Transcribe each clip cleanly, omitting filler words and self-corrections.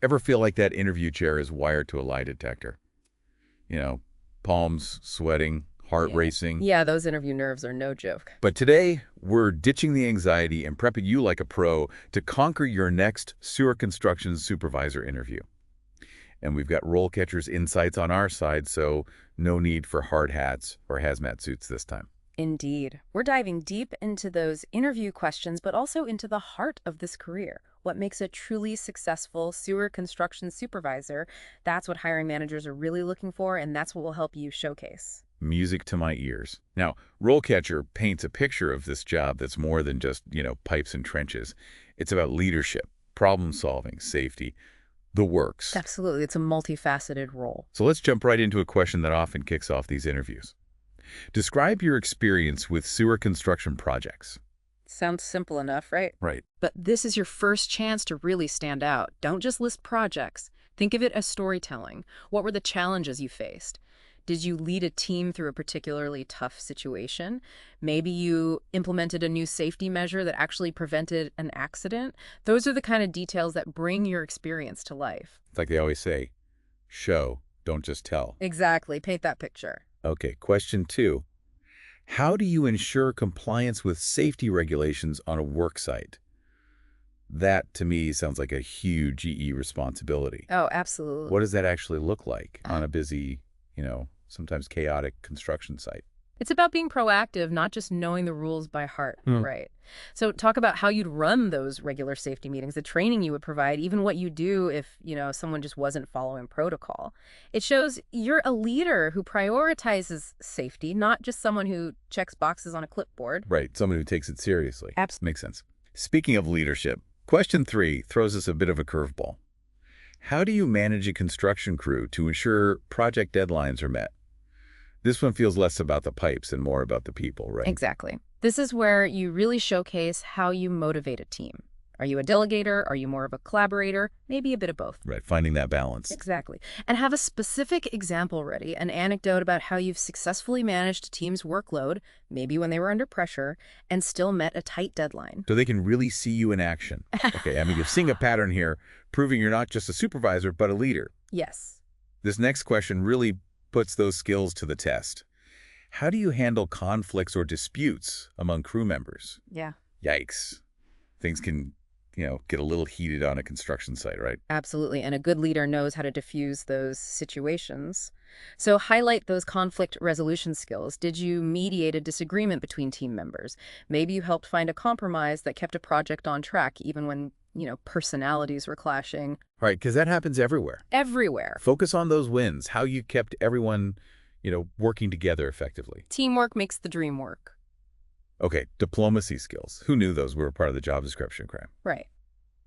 Ever feel like that interview chair is wired to a lie detector? Palms sweating, heart Yeah. racing. Yeah, those interview nerves are no joke. But today, we're ditching the anxiety and prepping you like a pro to conquer your next sewer construction supervisor interview. And we've got RoleCatcher's insights on our side, so no need for hard hats or hazmat suits this time. Indeed. We're diving deep into those interview questions, but also into the heart of this career. What makes a truly successful sewer construction supervisor? That's what hiring managers are really looking for, and that's what will help you showcase. Music to my ears. Now, RoleCatcher paints a picture of this job that's more than just, pipes and trenches. It's about leadership, problem solving, safety, the works. Absolutely. It's a multifaceted role. So let's jump right into a question that often kicks off these interviews. Describe your experience with sewer construction projects. Sounds simple enough, right? Right. But this is your first chance to really stand out. Don't just list projects. Think of it as storytelling. What were the challenges you faced? Did you lead a team through a particularly tough situation? Maybe you implemented a new safety measure that actually prevented an accident? Those are the kind of details that bring your experience to life. It's like they always say, show, don't just tell. Exactly. Paint that picture. Okay, question 2. How do you ensure compliance with safety regulations on a work site? That, to me, sounds like a huge GE responsibility. Oh, absolutely. What does that actually look like on a busy, sometimes chaotic construction site? It's about being proactive, not just knowing the rules by heart, right? So talk about how you'd run those regular safety meetings, the training you would provide, even what you do if, someone just wasn't following protocol. It shows you're a leader who prioritizes safety, not just someone who checks boxes on a clipboard. Right, someone who takes it seriously. Absolutely. Makes sense. Speaking of leadership, question 3 throws us a bit of a curveball. How do you manage a construction crew to ensure project deadlines are met? This one feels less about the pipes and more about the people, right? Exactly. This is where you really showcase how you motivate a team. Are you a delegator? Are you more of a collaborator? Maybe a bit of both. Right, finding that balance. Exactly. And have a specific example ready, an anecdote about how you've successfully managed a team's workload, maybe when they were under pressure, and still met a tight deadline. So they can really see you in action. Okay, you're seeing a pattern here, proving you're not just a supervisor, but a leader. Yes. This next question really puts those skills to the test. How do you handle conflicts or disputes among crew members? Yeah. Yikes. Things can, get a little heated on a construction site, right? Absolutely. And a good leader knows how to diffuse those situations. So highlight those conflict resolution skills. Did you mediate a disagreement between team members? Maybe you helped find a compromise that kept a project on track, even when, personalities were clashing. Right, because that happens everywhere. Everywhere. Focus on those wins, how you kept everyone, working together effectively. Teamwork makes the dream work. Okay, diplomacy skills. Who knew those were part of the job description, Graham? Right.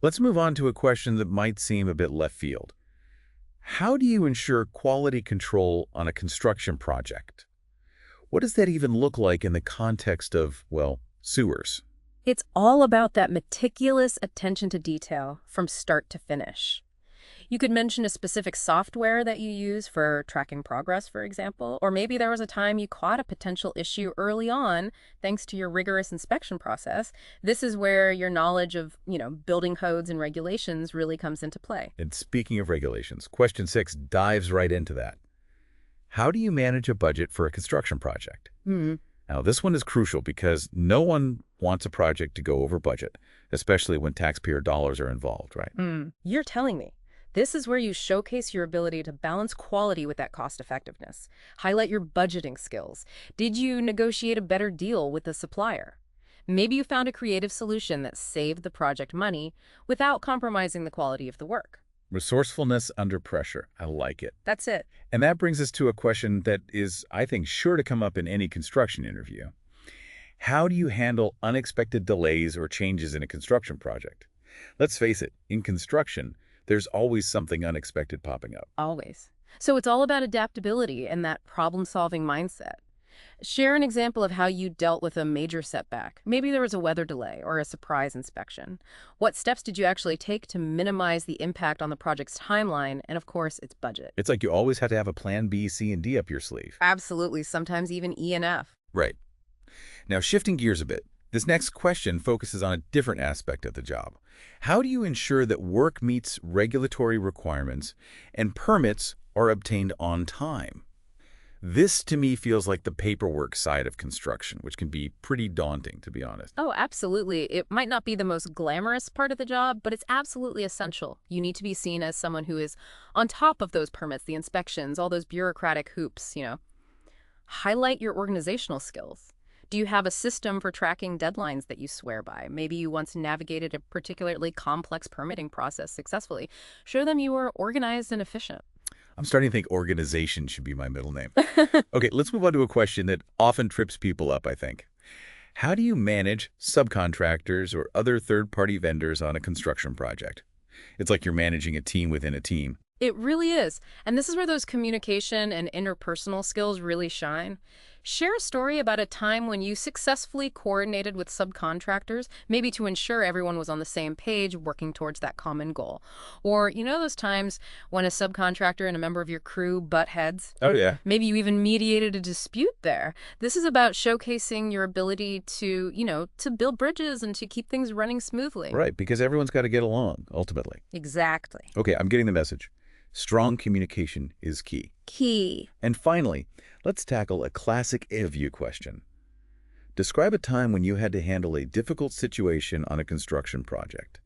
Let's move on to a question that might seem a bit left field. How do you ensure quality control on a construction project? What does that even look like in the context of, sewers? It's all about that meticulous attention to detail from start to finish. You could mention a specific software that you use for tracking progress, for example, or maybe there was a time you caught a potential issue early on thanks to your rigorous inspection process. This is where your knowledge of, building codes and regulations really comes into play. And speaking of regulations, question 6 dives right into that. How do you manage a budget for a construction project? Now, this one is crucial because no one wants a project to go over budget, especially when taxpayer dollars are involved, right? You're telling me. This is where you showcase your ability to balance quality with that cost effectiveness. Highlight your budgeting skills. Did you negotiate a better deal with the supplier? Maybe you found a creative solution that saved the project money without compromising the quality of the work. Resourcefulness under pressure. I like it. That's it. And that brings us to a question that is, I think, sure to come up in any construction interview. How do you handle unexpected delays or changes in a construction project? Let's face it, in construction, there's always something unexpected popping up. Always. So it's all about adaptability and that problem-solving mindset. Share an example of how you dealt with a major setback. Maybe there was a weather delay or a surprise inspection. What steps did you actually take to minimize the impact on the project's timeline and, of course, its budget? It's like you always have to have a plan B, C, and D up your sleeve. Absolutely, sometimes even E and F. Right. Now, shifting gears a bit, This next question focuses on a different aspect of the job. How do you ensure that work meets regulatory requirements and permits are obtained on time? This, to me, feels like the paperwork side of construction, which can be pretty daunting, to be honest. Oh, absolutely. It might not be the most glamorous part of the job, but it's absolutely essential. You need to be seen as someone who is on top of those permits, the inspections, all those bureaucratic hoops. Highlight your organizational skills. Do you have a system for tracking deadlines that you swear by? Maybe you once navigated a particularly complex permitting process successfully. Show them you are organized and efficient. I'm starting to think organization should be my middle name. Okay, let's move on to a question that often trips people up, I think. How do you manage subcontractors or other third-party vendors on a construction project? It's like you're managing a team within a team. It really is. And this is where those communication and interpersonal skills really shine. Share a story about a time when you successfully coordinated with subcontractors, maybe to ensure everyone was on the same page working towards that common goal. Or, those times when a subcontractor and a member of your crew butt heads? Oh, yeah. Maybe you even mediated a dispute there. This is about showcasing your ability to build bridges and to keep things running smoothly. Right, because everyone's got to get along, ultimately. Exactly. Okay, I'm getting the message. Strong communication is key. Key. And finally, let's tackle a classic interview question. Describe a time when you had to handle a difficult situation on a construction project.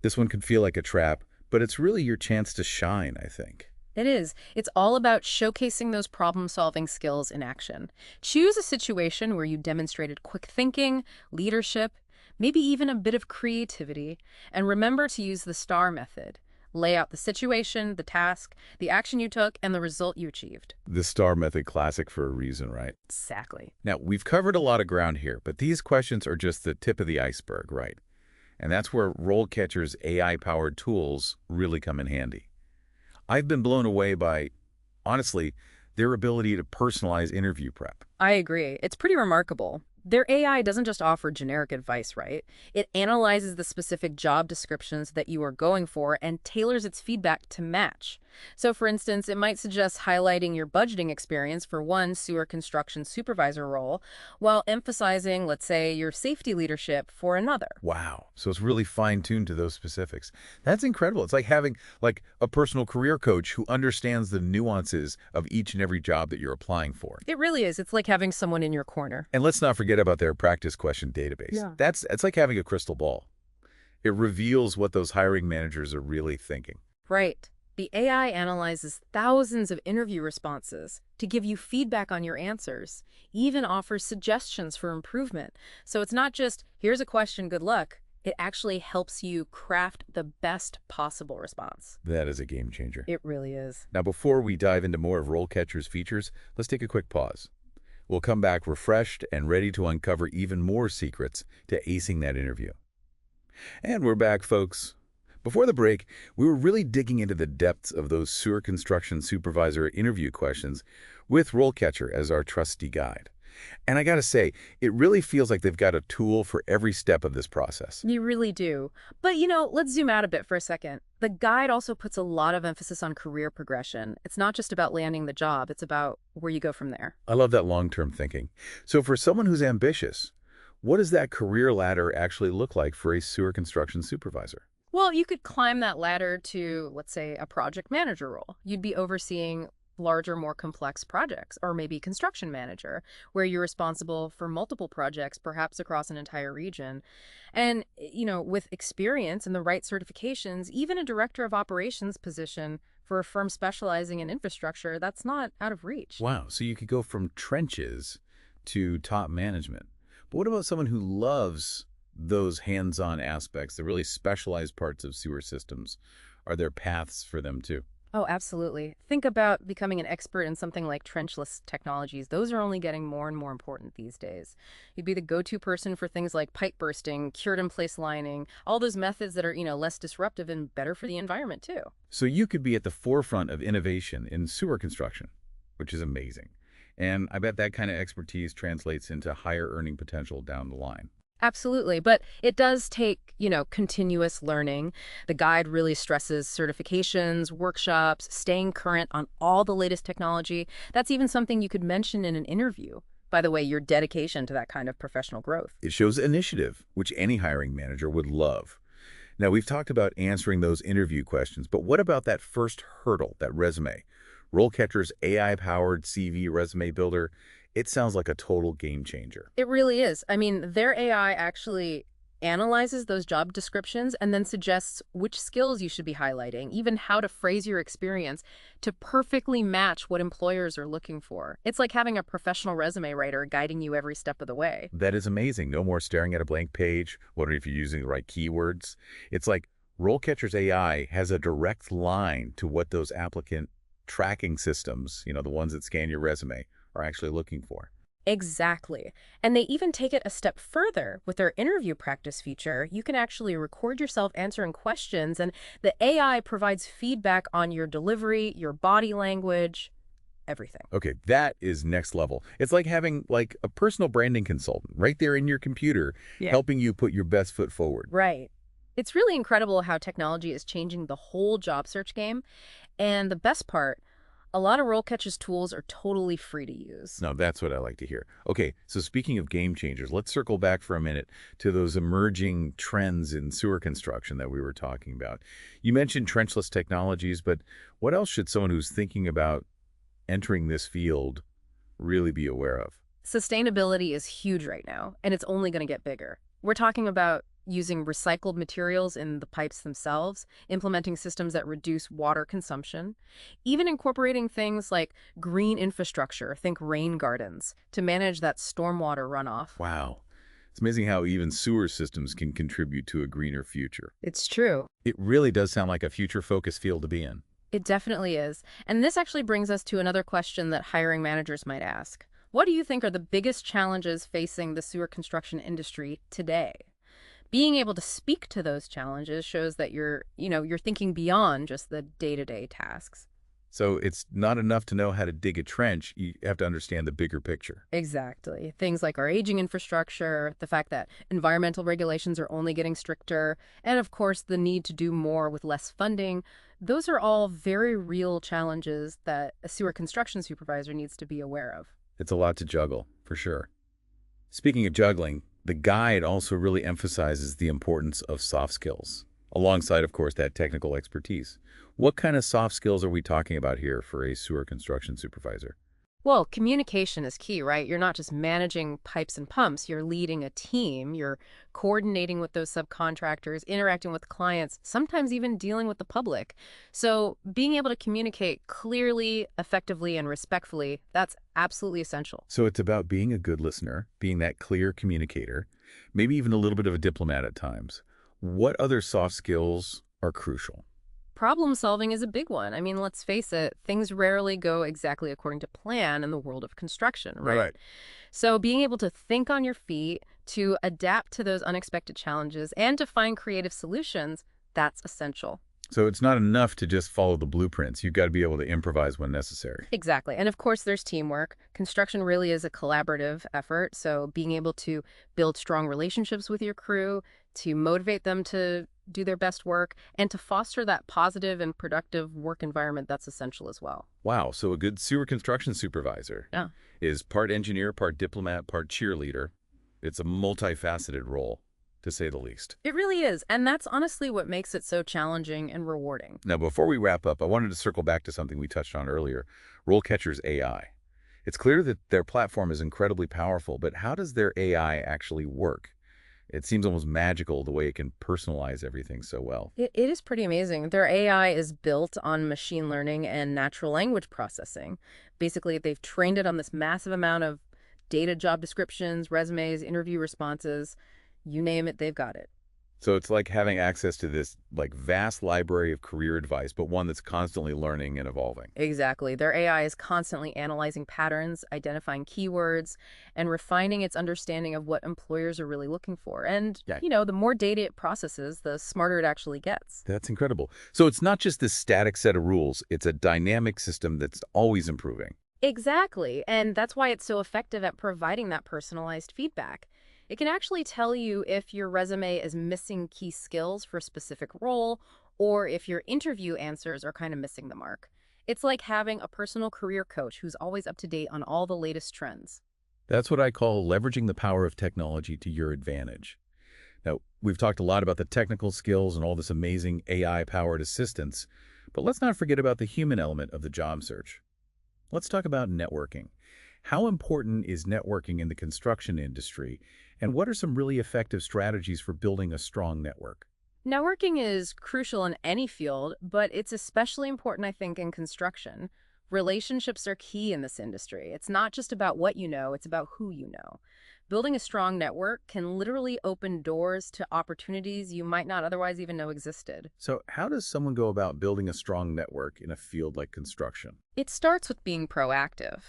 This one can feel like a trap, but it's really your chance to shine, I think. It is. It's all about showcasing those problem-solving skills in action. Choose a situation where you demonstrated quick thinking, leadership, maybe even a bit of creativity, and remember to use the STAR method. Lay out the situation, the task, the action you took, and the result you achieved. The STAR method, classic for a reason, right? Exactly. Now, we've covered a lot of ground here, but these questions are just the tip of the iceberg, right? And that's where RoleCatcher's AI-powered tools really come in handy. I've been blown away by, honestly, their ability to personalize interview prep. I agree. It's pretty remarkable. Their AI doesn't just offer generic advice, right? It analyzes the specific job descriptions that you are going for and tailors its feedback to match. So, for instance, it might suggest highlighting your budgeting experience for one sewer construction supervisor role while emphasizing, let's say, your safety leadership for another. Wow. So it's really fine-tuned to those specifics. That's incredible. It's like having a personal career coach who understands the nuances of each and every job that you're applying for. It really is. It's like having someone in your corner. And let's not forget about their practice question database. Yeah. It's like having a crystal ball. It reveals what those hiring managers are really thinking. Right. The AI analyzes thousands of interview responses to give you feedback on your answers, even offers suggestions for improvement. So it's not just, here's a question, good luck. It actually helps you craft the best possible response. That is a game changer. It really is. Now, before we dive into more of RoleCatcher's features, let's take a quick pause. We'll come back refreshed and ready to uncover even more secrets to acing that interview. And we're back, folks. Before the break, we were really digging into the depths of those sewer construction supervisor interview questions with RoleCatcher as our trusty guide. And I gotta say, it really feels like they've got a tool for every step of this process. You really do. But, let's zoom out a bit for a second. The guide also puts a lot of emphasis on career progression. It's not just about landing the job. It's about where you go from there. I love that long-term thinking. So for someone who's ambitious, what does that career ladder actually look like for a sewer construction supervisor? Well, you could climb that ladder to, let's say, a project manager role. You'd be overseeing larger, more complex projects, or maybe construction manager, where you're responsible for multiple projects, perhaps across an entire region. And, with experience and the right certifications, even a director of operations position for a firm specializing in infrastructure, that's not out of reach. Wow, so you could go from trenches to top management. But what about someone who loves those hands-on aspects, the really specialized parts of sewer systems? Are there paths for them too? Oh, absolutely. Think about becoming an expert in something like trenchless technologies. Those are only getting more and more important these days. You'd be the go-to person for things like pipe bursting, cured-in-place lining, all those methods that are, less disruptive and better for the environment too. So you could be at the forefront of innovation in sewer construction, which is amazing. And I bet that kind of expertise translates into higher earning potential down the line. Absolutely. But it does take, continuous learning. The guide really stresses certifications, workshops, staying current on all the latest technology. That's even something you could mention in an interview. by the way, your dedication to that kind of professional growth. It shows initiative, which any hiring manager would love. Now, we've talked about answering those interview questions, but what about that first hurdle, that resume? RoleCatcher's AI-powered CV resume builder, it sounds like a total game changer. It really is. I mean, their AI actually analyzes those job descriptions and then suggests which skills you should be highlighting, even how to phrase your experience to perfectly match what employers are looking for. It's like having a professional resume writer guiding you every step of the way. That is amazing. No more staring at a blank page, wondering if you're using the right keywords. It's like RoleCatcher's AI has a direct line to what those applicant tracking systems, the ones that scan your resume, are actually looking for. Exactly. And they even take it a step further with their interview practice feature. You can actually record yourself answering questions, and the AI provides feedback on your delivery, your body language, everything. Okay, that is next level. It's like having a personal branding consultant right there in your computer, Yeah. helping you put your best foot forward. Right. It's really incredible how technology is changing the whole job search game. And the best part, a lot of RoleCatcher's tools are totally free to use. No, that's what I like to hear. Okay, so speaking of game changers, let's circle back for a minute to those emerging trends in sewer construction that we were talking about. You mentioned trenchless technologies, but what else should someone who's thinking about entering this field really be aware of? Sustainability is huge right now, and it's only going to get bigger. We're talking about using recycled materials in the pipes themselves, implementing systems that reduce water consumption, even incorporating things like green infrastructure, think rain gardens, to manage that stormwater runoff. Wow. It's amazing how even sewer systems can contribute to a greener future. It's true. It really does sound like a future-focused field to be in. It definitely is. And this actually brings us to another question that hiring managers might ask. What do you think are the biggest challenges facing the sewer construction industry today? Being able to speak to those challenges shows that you're thinking beyond just the day-to-day tasks. So it's not enough to know how to dig a trench. You have to understand the bigger picture. Exactly. Things like our aging infrastructure, the fact that environmental regulations are only getting stricter, and of course the need to do more with less funding. Those are all very real challenges that a sewer construction supervisor needs to be aware of. It's a lot to juggle, for sure. Speaking of juggling, the guide also really emphasizes the importance of soft skills, alongside, of course, that technical expertise. What kind of soft skills are we talking about here for a sewer construction supervisor? Well, communication is key, right? You're not just managing pipes and pumps, you're leading a team, you're coordinating with those subcontractors, interacting with clients, sometimes even dealing with the public. So being able to communicate clearly, effectively, and respectfully, that's absolutely essential. So it's about being a good listener, being that clear communicator, maybe even a little bit of a diplomat at times. What other soft skills are crucial? Problem solving is a big one. I mean, let's face it, things rarely go exactly according to plan in the world of construction, right? So being able to think on your feet, to adapt to those unexpected challenges, and to find creative solutions, that's essential. So it's not enough to just follow the blueprints. You've got to be able to improvise when necessary. Exactly. And of course, there's teamwork. Construction really is a collaborative effort. So being able to build strong relationships with your crew, to motivate them to do their best work, and to foster that positive and productive work environment, that's essential as well. Wow, so a good sewer construction supervisor Yeah. is part engineer, part diplomat, part cheerleader. It's a multifaceted role, to say the least. It really is. And that's honestly what makes it so challenging and rewarding. Now, before we wrap up, I wanted to circle back to something we touched on earlier, RoleCatcher's AI. It's clear that their platform is incredibly powerful, but how does their AI actually work? It seems almost magical the way it can personalize everything so well. It is pretty amazing. Their AI is built on machine learning and natural language processing. Basically, they've trained it on this massive amount of data, job descriptions, resumes, interview responses. You name it, they've got it. So it's like having access to this vast library of career advice, but one that's constantly learning and evolving. Exactly. Their AI is constantly analyzing patterns, identifying keywords, and refining its understanding of what employers are really looking for. And, Yeah. the more data it processes, the smarter it actually gets. That's incredible. So it's not just this static set of rules. It's a dynamic system that's always improving. Exactly. And that's why it's so effective at providing that personalized feedback. It can actually tell you if your resume is missing key skills for a specific role or if your interview answers are kind of missing the mark. It's like having a personal career coach who's always up to date on all the latest trends. That's what I call leveraging the power of technology to your advantage. Now, we've talked a lot about the technical skills and all this amazing AI-powered assistance, but let's not forget about the human element of the job search. Let's talk about networking. How important is networking in the construction industry, and what are some really effective strategies for building a strong network? Networking is crucial in any field, but it's especially important, I think, in construction. Relationships are key in this industry. It's not just about what you know, it's about who you know. Building a strong network can literally open doors to opportunities you might not otherwise even know existed. So how does someone go about building a strong network in a field like construction? It starts with being proactive.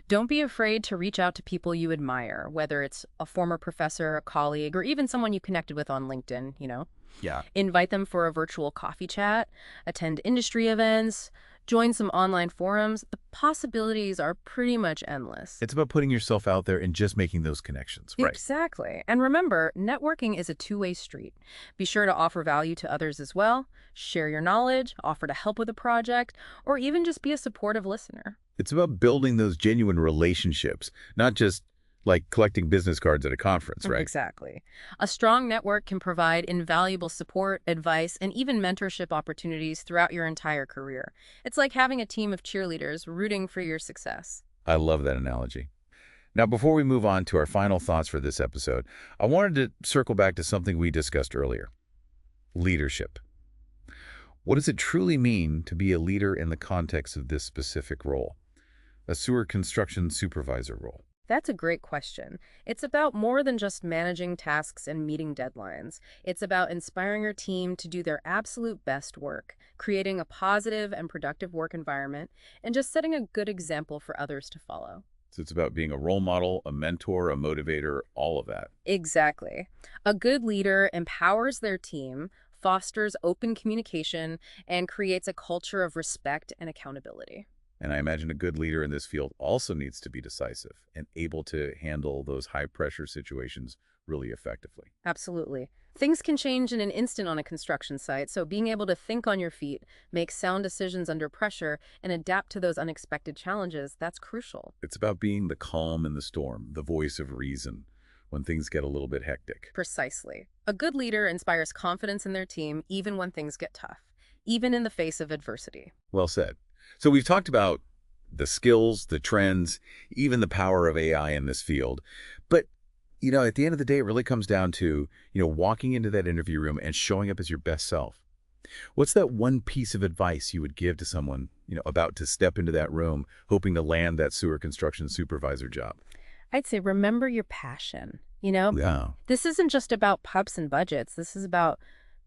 Don't be afraid to reach out to people you admire, whether it's a former professor, a colleague, or even someone you connected with on LinkedIn. Yeah. Invite them for a virtual coffee chat, attend industry events, join some online forums. The possibilities are pretty much endless. It's about putting yourself out there and just making those connections, right? Exactly. And remember, networking is a two-way street. Be sure to offer value to others as well, share your knowledge, offer to help with a project, or even just be a supportive listener. It's about building those genuine relationships, not just like collecting business cards at a conference, right? Exactly. A strong network can provide invaluable support, advice, and even mentorship opportunities throughout your entire career. It's like having a team of cheerleaders rooting for your success. I love that analogy. Now, before we move on to our final thoughts for this episode, I wanted to circle back to something we discussed earlier: leadership. What does it truly mean to be a leader in the context of this specific role, a sewer construction supervisor role? That's a great question. It's about more than just managing tasks and meeting deadlines. It's about inspiring your team to do their absolute best work, creating a positive and productive work environment, and just setting a good example for others to follow. So it's about being a role model, a mentor, a motivator, all of that. Exactly. A good leader empowers their team, fosters open communication, and creates a culture of respect and accountability. And I imagine a good leader in this field also needs to be decisive and able to handle those high-pressure situations really effectively. Absolutely. Things can change in an instant on a construction site, so being able to think on your feet, make sound decisions under pressure, and adapt to those unexpected challenges, that's crucial. It's about being the calm in the storm, the voice of reason when things get a little bit hectic. Precisely. A good leader inspires confidence in their team even when things get tough, even in the face of adversity. Well said. So we've talked about the skills, the trends, even the power of AI in this field. But, at the end of the day, it really comes down to, walking into that interview room and showing up as your best self. What's that one piece of advice you would give to someone, about to step into that room, hoping to land that sewer construction supervisor job? I'd say remember your passion. Yeah. This isn't just about pubs and budgets. This is about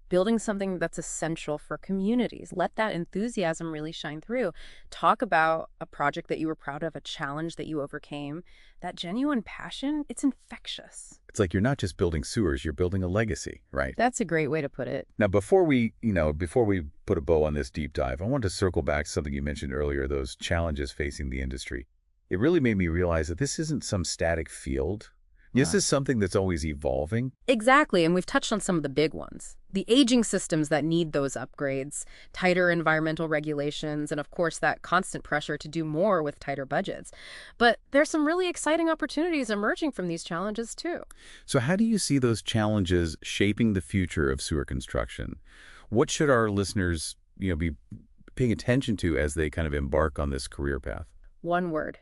building something that's essential for communities. Let that enthusiasm really shine through. Talk about a project that you were proud of, a challenge that you overcame. That genuine passion, it's infectious. It's like you're not just building sewers, you're building a legacy, right? That's a great way to put it. Now, before we put a bow on this deep dive, I want to circle back to something you mentioned earlier, those challenges facing the industry. It really made me realize that this isn't some static field. This is something that's always evolving. Exactly, and we've touched on some of the big ones. The aging systems that need those upgrades, tighter environmental regulations, and of course that constant pressure to do more with tighter budgets. But there's some really exciting opportunities emerging from these challenges too. So how do you see those challenges shaping the future of sewer construction? What should our listeners, be paying attention to as they kind of embark on this career path? One word: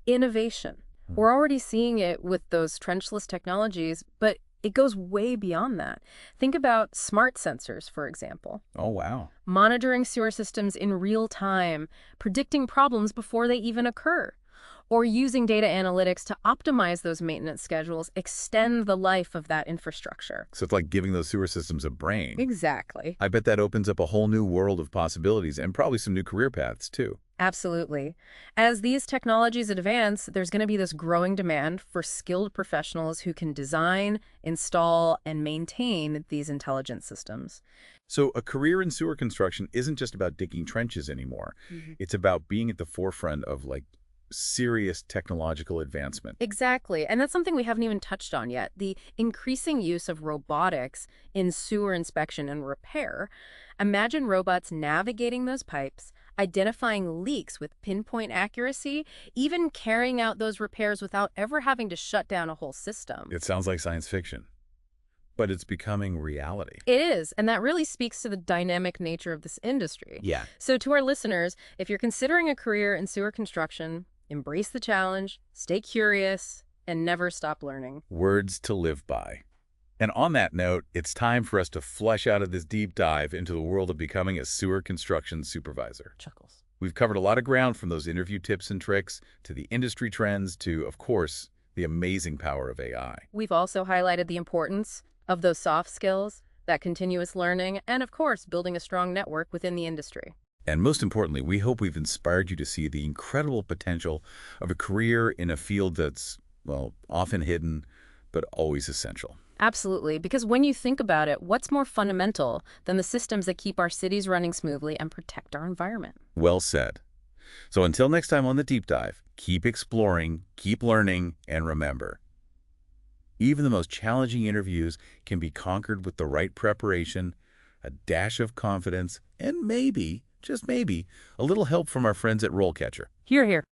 innovation. We're already seeing it with those trenchless technologies, but it goes way beyond that. Think about smart sensors, for example. Oh, wow. Monitoring sewer systems in real time, predicting problems before they even occur, or using data analytics to optimize those maintenance schedules, extend the life of that infrastructure. So it's like giving those sewer systems a brain. Exactly. I bet that opens up a whole new world of possibilities and probably some new career paths, too. Absolutely. As these technologies advance, there's going to be this growing demand for skilled professionals who can design, install, and maintain these intelligent systems. So a career in sewer construction isn't just about digging trenches anymore. It's about being at the forefront of serious technological advancement. Exactly. And that's something we haven't even touched on yet. The increasing use of robotics in sewer inspection and repair. Imagine robots navigating those pipes, identifying leaks with pinpoint accuracy, even carrying out those repairs without ever having to shut down a whole system. It sounds like science fiction, but it's becoming reality. It is, and that really speaks to the dynamic nature of this industry. Yeah. So to our listeners, if you're considering a career in sewer construction, embrace the challenge, stay curious, and never stop learning. Words to live by. And on that note, it's time for us to flesh out of this deep dive into the world of becoming a sewer construction supervisor. Chuckles. We've covered a lot of ground, from those interview tips and tricks to the industry trends to, of course, the amazing power of AI. We've also highlighted the importance of those soft skills, that continuous learning, and of course, building a strong network within the industry. And most importantly, we hope we've inspired you to see the incredible potential of a career in a field that's, well, often hidden, but always essential. Absolutely, because when you think about it, what's more fundamental than the systems that keep our cities running smoothly and protect our environment? Well said. So until next time on The Deep Dive, keep exploring, keep learning, and remember, even the most challenging interviews can be conquered with the right preparation, a dash of confidence, and maybe, just maybe, a little help from our friends at RoleCatcher. Hear, hear.